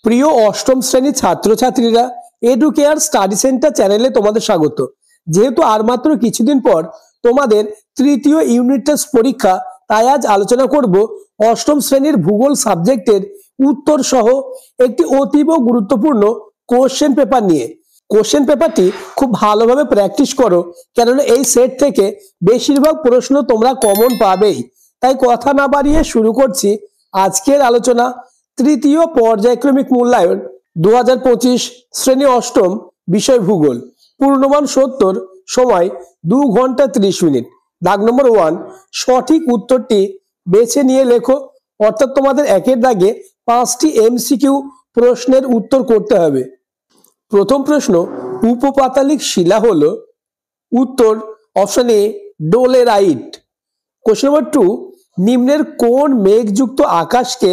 প্রিয় অষ্টম শ্রেণীর ছাত্রছাত্রীরা, এডুকেয়ার স্টাডি সেন্টার চ্যানেলে তোমাদের স্বাগত। যেহেতু আর মাত্র কিছুদিন পর তোমাদের তৃতীয় ইউনিট টেস্ট পরীক্ষা, তাই আজ আলোচনা করব অষ্টম শ্রেণীর ভূগোল সাবজেক্টের উত্তর সহ একটি অতীব গুরুত্বপূর্ণ কোশ্চেন পেপার নিয়ে। কোশ্চেন পেপারটি খুব ভালোভাবে প্র্যাকটিস করো, কেননা এই সেট থেকে বেশিরভাগ প্রশ্ন তোমরা কমন পাবেই। তাই কথা না বাড়িয়ে শুরু করছি আজকের আলোচনা। তৃতীয় পর্যায়ক্রমিক মূল্যায়ন 2025 শ্রেণী অষ্টম, বিষয় ভূগোল। পূর্ণমান 70, সময় 2 ঘন্টা 30 মিনিট। দাগ নম্বর 1, সঠিক উত্তরটি বেছে নিয়ে লেখো। অর্থাৎ তোমাদের একের দাগে 5টি এমসিকিউ প্রশ্নের উত্তর করতে হবে। প্রথম প্রশ্ন, উপপাতালিক শিলা হলো? উত্তর option A dolerite. Question number 2, নিম্নের কোন মেঘযুক্ত আকাশকে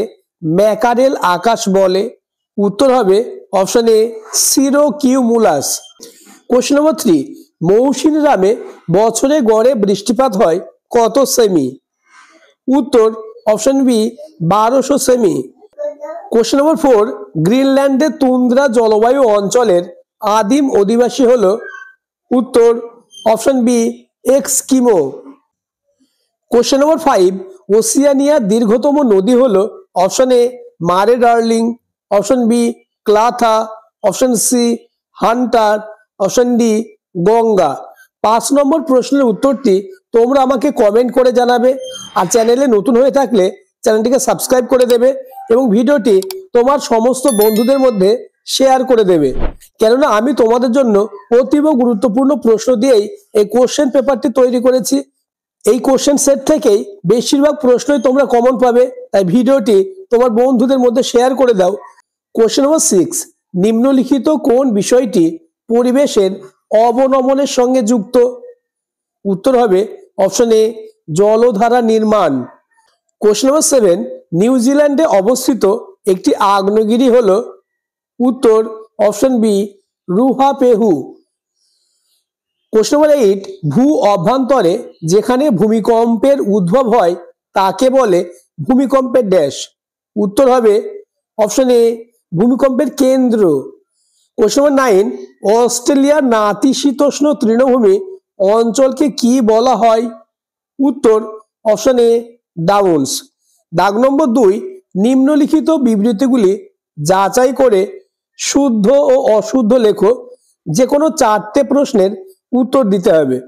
ম্যাকারেল আকাশ বলে? উত্তর হবে অপশন এ সিরোকিউমুলাস। কোশ্চেন নম্বর 3, মৌসিনরামে বছরে গড়ে বৃষ্টিপাত হয় কত সেমি? উত্তর অপশন বি 1200 সেমি। কোশ্চেন নম্বর 4, গ্রিনল্যান্ডের তুন্দ্রা জলবায়ু অঞ্চলের আদিম অধিবাসী হলো? উত্তর option B Eskimo. Question number 5, ওসিয়ানিয়ার দীর্ঘতম নদী হলো? Option A Murray Darling, option B Clutha, option C Hunter, option D Ganga. 5 number প্রশ্নের উত্তরটি তোমরা আমাকে কমেন্ট করে জানাবে। আর চ্যানেলে নতুন হয়ে থাকলে চ্যানেলটিকে সাবস্ক্রাইব করে দেবে এবং ভিডিওটি তোমার সমস্ত বন্ধুদের মধ্যে শেয়ার করে দেবে, কেননা আমি তোমাদের জন্য অতীব গুরুত্বপূর্ণ প্রশ্ন দিয়েই এই কোশ্চেন পেপারটি তৈরি করেছি। এই কোশ্চেন সেট থেকেই বেশিরভাগ প্রশ্নই তোমরা কমন পাবে, তাই ভিডিওটি তোমার বন্ধুদের মধ্যে শেয়ার করে দাও। কোশ্চেন নম্বর 6, নিম্নলিখিত কোন বিষয়টি পরিবেশের অবনমনের সঙ্গে যুক্ত? উত্তর হবে অপশন এ জলধারা নির্মাণ। কোশ্চেন নম্বর 7, নিউজিল্যান্ডে অবস্থিত একটি আগ্নেয়গিরি হলো? উত্তর অপশন বি রুহাপেহু। কোশ্চেন নম্বর 8, ভূ অভ্যন্তরে যেখানে ভূমিকম্পের উদ্ভব হয় তাকে বলে ভূমিকম্পের ড্যাশ? উত্তর হবে অপশন এ ভূমিকম্পের কেন্দ্র। কোশ্চেন নম্বর 9, অস্ট্রেলিয়ার নাতিশীতোষ্ণ তৃণভূমি অঞ্চলকে কি বলা হয়? উত্তর অপশন এ ডাউন্স। দাগ নম্বর 2, নিম্নলিখিত বিবৃতিগুলি যাচাই করে শুদ্ধ ও অশুদ্ধ লেখো। যে কোনো 4টে প্রশ্নের উত্তর দিতে হবে।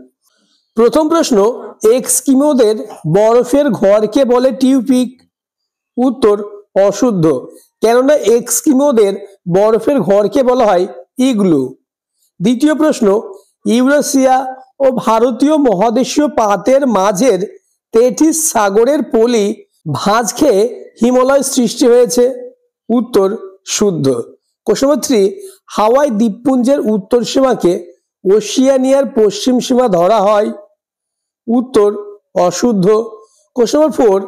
প্রথম প্রশ্ন, এক্সকিমোদের বরফের ঘরকে বলে টিউপিক? উত্তর অশুদ্ধ, কেননা এক্সকিমোদের বরফের ঘরকে বলা হয় ইগলু। দ্বিতীয় প্রশ্ন, ইউরেশিয়া ও ভারতীয় মহাদেশীয় পাতের মাঝের তেথিস সাগরের পলি ভাঁজ খেয়ে হিমালয় সৃষ্টি হয়েছে? উত্তর শুদ্ধ। কোশ্চেন নম্বর 3, হাওয়াই দ্বীপপুঞ্জের উত্তর সীমাকে ওশিয়ানিয়ার পশ্চিম সীমা ধরা হয়? উত্তর অশুদ্ধ। কোশ্চেন নম্বর 4,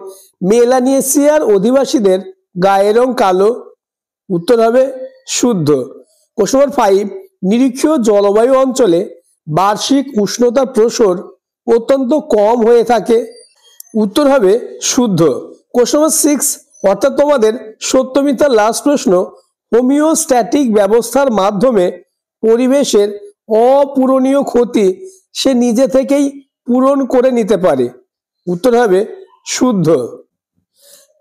মেলানেশিয়ার অধিবাসীদের গায়ের রং কালো? উত্তর হবে শুদ্ধ। কোশ্চেন নম্বর 5, নিরক্ষীয় জলবায়ু অঞ্চলে বার্ষিক উষ্ণতার প্রসার অত্যন্ত কম হয়ে থাকে? উত্তর হবে শুদ্ধ। কোশ্চেন নম্বর 6, অর্থাৎ তোমাদের 70 মিটার লাস্ট প্রশ্ন, হোমিওস্ট্যাটিক ব্যবস্থার মাধ্যমে পরিবেশের অপূরণীয় ক্ষতি সে নিজে থেকেই পূরণ করে নিতে পারে? উত্তর হবে শুদ্ধ।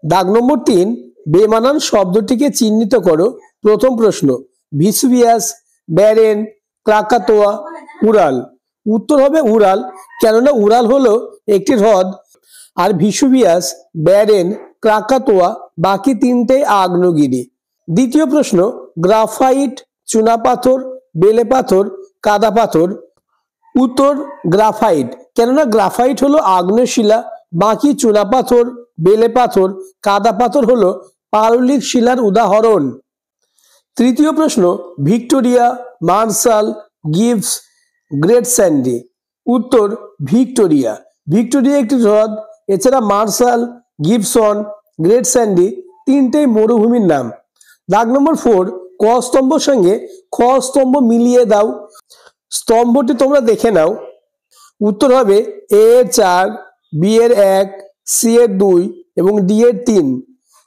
দাগ নম্বর 3, বেমানান শব্দটিকে চিহ্নিত করো। প্রথম প্রশ্ন, ভিসুভিয়াস, ব্যারেন, ক্রাকাতোয়া, উরাল। উত্তর হবে উরাল, কেননা উরাল হলো একটি হ্রদ, আর ভিসুভিয়াস, ব্যারেন, ক্রাকাতোয়া বাকি 3টে আগ্নেয়গিরি। দ্বিতীয় প্রশ্ন, গ্রাফাইট, চুনাপাথর, বেলে পাথর, কাদা পাথর। উত্তর গ্রাফাইট, কেননা গ্রাফাইট হলো আগ্নেয় শিলা, বাকি চুনাপাথর, বেলে পাথর, কাদা পাথর হলো পাললিক শিলার উদাহরণ। তৃতীয় প্রশ্ন, Victoria, Marshall, Gibbs, Great Sandy. উত্তর ভিক্টোরিয়া। ভিক্টোরিয়া একটি হ্রদ, এছাড়া মার্শাল, গিবসন, গ্রেট স্যান্ডি 3টেই মরুভূমির নাম। দাগ নম্বর 4, ক স্তম্ভের সঙ্গে খ স্তম্ভ মিলিয়ে দাও। স্তম্ভটি তোমরা দেখে নাও। উত্তর হবে এ এর 4, বি এর 1, সি এর 2 এবং ডি এর 3।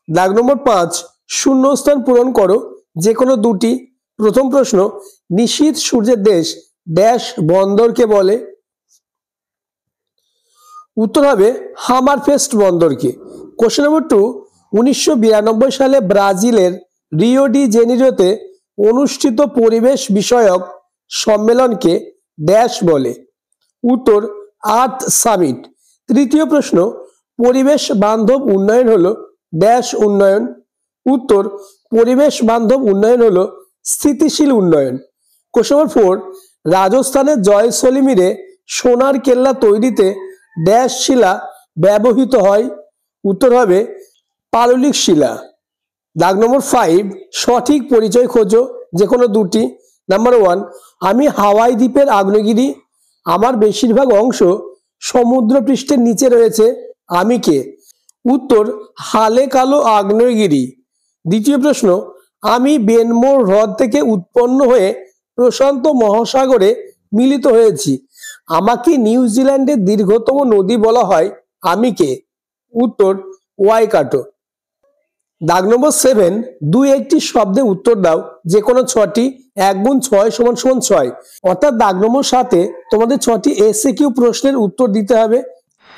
দাগ নম্বর 5, শূন্যস্থান পূরণ করো। যে কোনো দুটি। প্রথম প্রশ্ন, নিশীথ সূর্যের দেশ ড্যাশ বন্দরকে বলে? উত্তর হবে হামারফেস্ট বন্দরকে। কোশ্চেন নম্বর 2, 1992 সালে ব্রাজিলের রিও ডি জেনিরোতে অনুষ্ঠিত পরিবেশ বিষয়ক সম্মেলনকে ড্যাশ বলে? উত্তর আর্থ সামিট। তৃতীয় প্রশ্ন, পরিবেশ বান্ধব উন্নয়ন হলো ড্যাশ উন্নয়ন? উত্তর পরিবেশ বান্ধব উন্নয়ন হলো স্থিতিশীল উন্নয়ন। কোশ্চেন নম্বর 4, রাজস্থানের জয়সলমীরে সোনার কেল্লা তৈরিতে ড্যাশ শিলা ব্যবহৃত হয়? উত্তর হবে পাললিক শিলা। দাগ নম্বর 5, সঠিক পরিচয় খোঁজো, যে কোনো দুটি। নাম্বার 1, আমি হাওয়াই দ্বীপের আগ্নেয়গিরি, আমার বেশিরভাগ অংশ সমুদ্রপৃষ্ঠের নিচে রয়েছে, আমি কে? উত্তর হালে কালো আগ্নেয়গিরি। দ্বিতীয় প্রশ্ন, আমি বেনমোর হ্রদ থেকে উৎপন্ন হয়ে প্রশান্ত মহাসাগরে মিলিত হয়েছি, আমাকে নিউজিল্যান্ডের দীর্ঘতম নদী বলা হয়, আমি কে? উত্তর ওয়াইকাটো। দাগ নম্বর 7, দুই একটি শব্দে উত্তর দাও, যে কোনো 6টি। 1 গুণ 6 সমান সমান 6। অর্থাৎ দাগ নম্বর 7-এ তোমাদের 6টি এসএকিউ প্রশ্নের উত্তর দিতে হবে।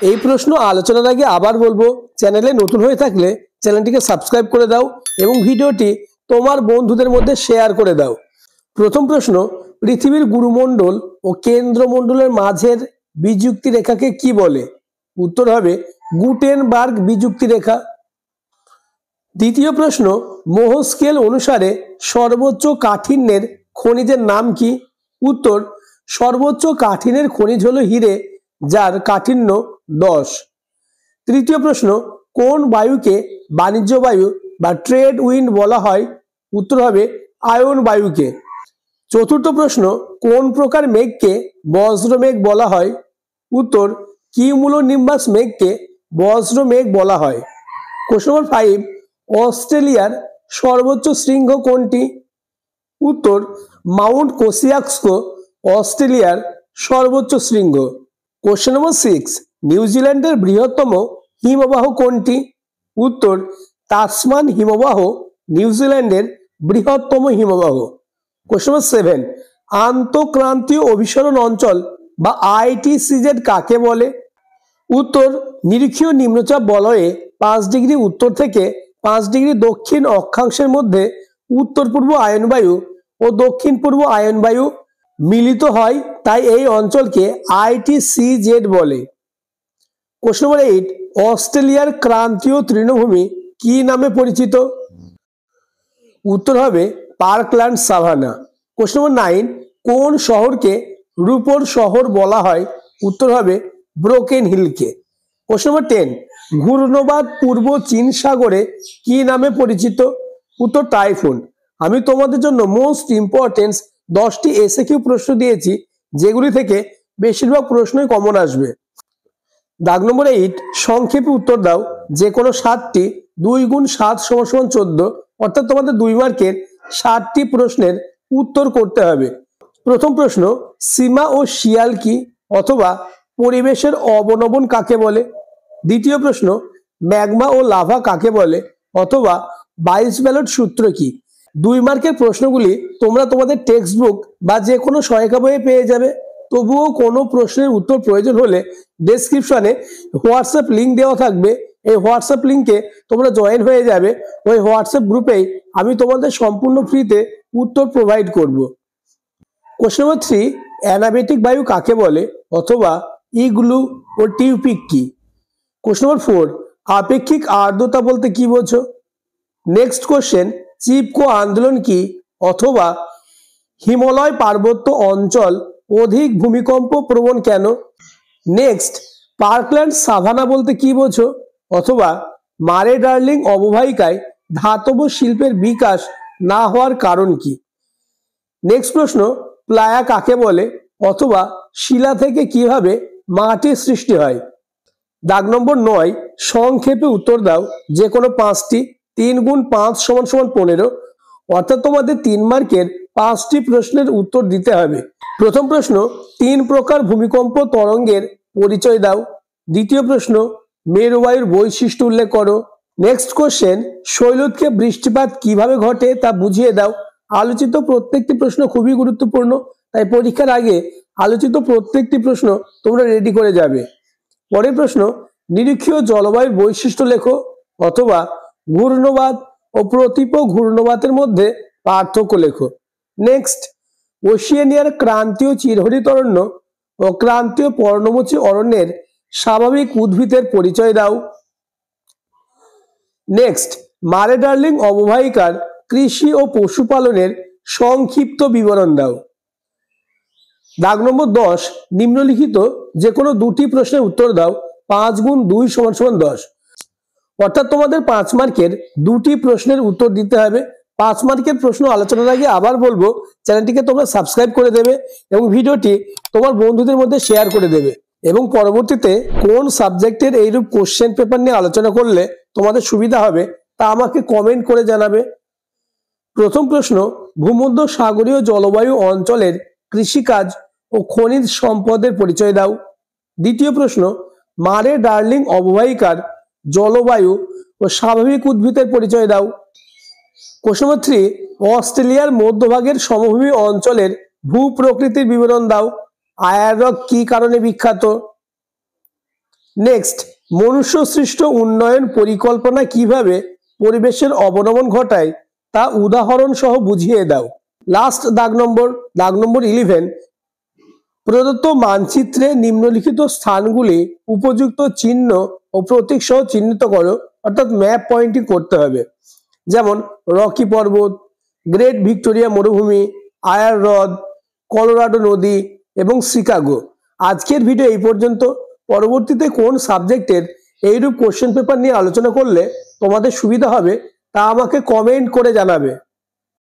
এই প্রশ্ন আলোচনার আগে আবার বলবো, চ্যানেলে নতুন হয়ে থাকলে চ্যানেলটিকে সাবস্ক্রাইব করে দাও এবং ভিডিওটি তোমার বন্ধুদের মধ্যে শেয়ার করে দাও। প্রথম প্রশ্ন, পৃথিবীর গুরুমণ্ডল ও কেন্দ্রমণ্ডলের মাঝের বিযুক্তি রেখাকে কি বলে? উত্তর হবে গুটেনবার্গ বিযুক্তি রেখা। দ্বিতীয় প্রশ্ন, মোহ স্কেল অনুসারে সর্বোচ্চ কাঠিন্যের খনিজের নাম কি? উত্তর সর্বোচ্চ কাঠিন্যের খনিজ হলো হীরে, যার কাঠিন্য 10। তৃতীয় প্রশ্ন, কোন বায়ুকে বাণিজ্য বায়ু বা ট্রেড উইন্ড বলা হয়? উত্তর হবে আয়ন বায়ুকে। চতুর্থ প্রশ্ন, কোন প্রকার মেঘকে বজ্র মেঘ বলা হয়? উত্তর কিউমুলোনিম্বাস মেঘকে বজ্র মেঘ বলা হয়। কোশ্চেন নম্বর 5, অস্ট্রেলিয়ার সর্বোচ্চ শৃঙ্গ কোনটি? উত্তর মাউন্ট কোসিয়াক্সকো অস্ট্রেলিয়ার সর্বোচ্চ শৃঙ্গ। কোশ্চেন নম্বর 6, নিউজিল্যান্ডের বৃহত্তম হিমবাহ কোনটি? উত্তর তাসমান হিমবাহ নিউজিল্যান্ডের বৃহত্তম হিমবাহ। কোশ্চেন নম্বর 7, আন্তঃক্রান্তীয় অভিসরণ অঞ্চল বা আইটিসিজেড কাকে বলে? উত্তর নিরীক্ষীয় নিম্নচাপ বলয়ে 5 ডিগ্রি উত্তর থেকে 5 ডিগ্রি দক্ষিণ অক্ষাংশের মধ্যে উত্তর পূর্ব আয়নবায়ু ও দক্ষিণ পূর্ব আয়নবায়ু মিলিত হয়, তাই এই অঞ্চলকে আইটিসিজেড বলে। কোশ্চেন নম্বর 8, অস্ট্রেলিয়ার ক্রান্তীয় তৃণভূমি কি নামে পরিচিত? উত্তর হবে পার্কল্যান্ড সাভানা। কোশ্চেন নম্বর 9, কোন শহরকে রূপোর শহর বলা হয়? উত্তর হবে ব্রোকেন হিলকে। কোশ্চেন নম্বর 10, ঘূর্ণবাদ পূর্ব চীন সাগরে কি নামে পরিচিত? উত্তর টাইফুন। আমি তোমাদের জন্য মোস্ট ইম্পর্টেন্ট 10টি এসএকিউ প্রশ্ন দিয়েছি, যেগুলি থেকে বেশিরভাগ প্রশ্নই কমন আসবে। দাগ নম্বর 8, সংক্ষেপে উত্তর দাও, যে কোনো 7টি। 2 গুণ 7 সমান সমান 14, অর্থাৎ তোমাদের 2 মার্কের 7টি প্রশ্নের উত্তর করতে হবে। প্রথম প্রশ্ন, সীমা ও শিয়াল কি অথবা পরিবেশের অবনমন কাকে বলে? দ্বিতীয় প্রশ্ন, ম্যাগমা ও লাভা কাকে বলে অথবা বাইস ব্যালট সূত্র কি? 2 মার্কের প্রশ্নগুলি তোমরা তোমাদের টেক্সট বুক বা যে কোনো সহায়িকা বইয়ে পেয়ে যাবে। তবুও কোনো প্রশ্নের উত্তর প্রয়োজন হলে ডেসক্রিপশনে হোয়াটসঅ্যাপ লিঙ্ক দেওয়া থাকবে, এই হোয়াটসঅ্যাপ লিঙ্কে তোমরা জয়েন হয়ে যাবে। ওই হোয়াটসঅ্যাপ গ্রুপেই আমি তোমাদের সম্পূর্ণ ফ্রিতে উত্তর প্রোভাইড করব। কোশ্চেন নম্বর 3, অ্যানাবেটিক বায়ু কাকে বলে অথবা ইগলু ও টিউপিক কি? কোশ্চেন নম্বর 4, আপেক্ষিক আর্দ্রতা বলতে কি বোঝো? নেক্সট কোশ্চেন, চিপকো আন্দোলন কি অথবা হিমালয় পার্বত্য অঞ্চল অধিক ভূমিকম্প প্রবণ কেন? নেক্সট, পার্কল্যান্ড সাভানা বলতে কি বোঝো অথবা মারে ডার্লিং অববাহিকায় ধাতব শিল্পের বিকাশ না হওয়ার কারণ কি? নেক্সট প্রশ্ন, প্লায়া কাকে বলে অথবা শিলা থেকে কিভাবে মাটির সৃষ্টি হয়? দাগ নম্বর 9, সংক্ষেপে উত্তর দাও, যে কোনো 5টি। 3 গুণ 5 সমান সমান 15, অর্থাৎ তোমাদের 3 মার্কের 5টি প্রশ্নের উত্তর দিতে হবে। প্রথম প্রশ্ন, 3 প্রকার ভূমিকম্প তরঙ্গের পরিচয় দাও। দ্বিতীয় প্রশ্ন, মেরুবায়ুর বৈশিষ্ট্য উল্লেখ করো। নেক্সট কোশ্চেন, শৈলতকে বৃষ্টিপাত কিভাবে ঘটে তা বুঝিয়ে দাও। আলোচিত প্রত্যেকটি প্রশ্ন খুবই গুরুত্বপূর্ণ, তাই পরীক্ষার আগে আলোচিত প্রত্যেকটি প্রশ্ন তোমরা রেডি করে যাবে। পরের প্রশ্ন, নিরক্ষীয় জলবায়ুর বৈশিষ্ট্য লেখো, অথবা ঘূর্ণবাত ও প্রতীপ ঘূর্ণবাতের মধ্যে পার্থক্য লেখো। নেক্সট, ওশিয়ানিয়ার ক্রান্তীয় চিরহরিত অরণ্য ও ক্রান্তীয় পর্ণমোচী অরণ্যের স্বাভাবিক উদ্ভিদের পরিচয় দাও। নেক্সট, মারে ডার্লিং অববাহিকার কৃষি ও পশুপালনের সংক্ষিপ্ত বিবরণ দাও। দাগ নম্বর 10, নিম্নলিখিত যে কোনো দুটি প্রশ্নের উত্তর দাও। 5 গুণ 2 সমান সমান 10, অর্থাৎ তোমাদের 5 মার্কের দুটি প্রশ্নের উত্তর দিতে হবে। 5 মার্কের প্রশ্ন আলোচনার আগে আবার বলবো, চ্যানেলটিকে তোমরা সাবস্ক্রাইব করে দেবে এবং ভিডিওটি তোমার বন্ধুদের মধ্যে শেয়ার করে দেবে। এবং পরবর্তীতে কোন সাবজেক্টের এইরূপ কোশ্চেন পেপার নিয়ে আলোচনা করলে তোমাদের সুবিধা হবে তা আমাকে কমেন্ট করে জানাবে। প্রথম প্রশ্ন, ভূমধ্য সাগরীয় জলবায়ু অঞ্চলের কৃষিকাজ ও খনিজ সম্পদের পরিচয় দাও। দ্বিতীয় প্রশ্ন, মারে ডার্লিং অববাহিকার জলবায়ু ও স্বাভাবিক উদ্ভিদের পরিচয় দাও। কোশ্চেন নম্বর 3, অস্ট্রেলিয়ার মধ্যভাগের সমভূমি অঞ্চলের ভূ প্রকৃতির বিবরণ দাও। আয়ার হ্রদ কি কারণে বিখ্যাত? নেক্সট, মনুষ্য সৃষ্ট উন্নয়ন পরিকল্পনা কিভাবে পরিবেশের অবনমন ঘটায় তা উদাহরণ সহ বুঝিয়ে দাও। লাস্ট দাগ নম্বর 11, প্রদত্ত মানচিত্রে নিম্নলিখিত স্থানগুলি উপযুক্ত চিহ্ন ও প্রতীক সহ চিহ্নিত করো, অর্থাৎ ম্যাপ পয়েন্টিং করতে হবে। যেমন রকি পর্বত, গ্রেট ভিক্টোরিয়া মরুভূমি, আয়ার হ্রদ, কলোরাডো নদী এবং শিকাগো। আজকের ভিডিও এই পর্যন্ত। পরবর্তীতে কোন সাবজেক্টের এইরূপ কোশ্চেন পেপার নিয়ে আলোচনা করলে তোমাদের সুবিধা হবে তা আমাকে কমেন্ট করে জানাবে।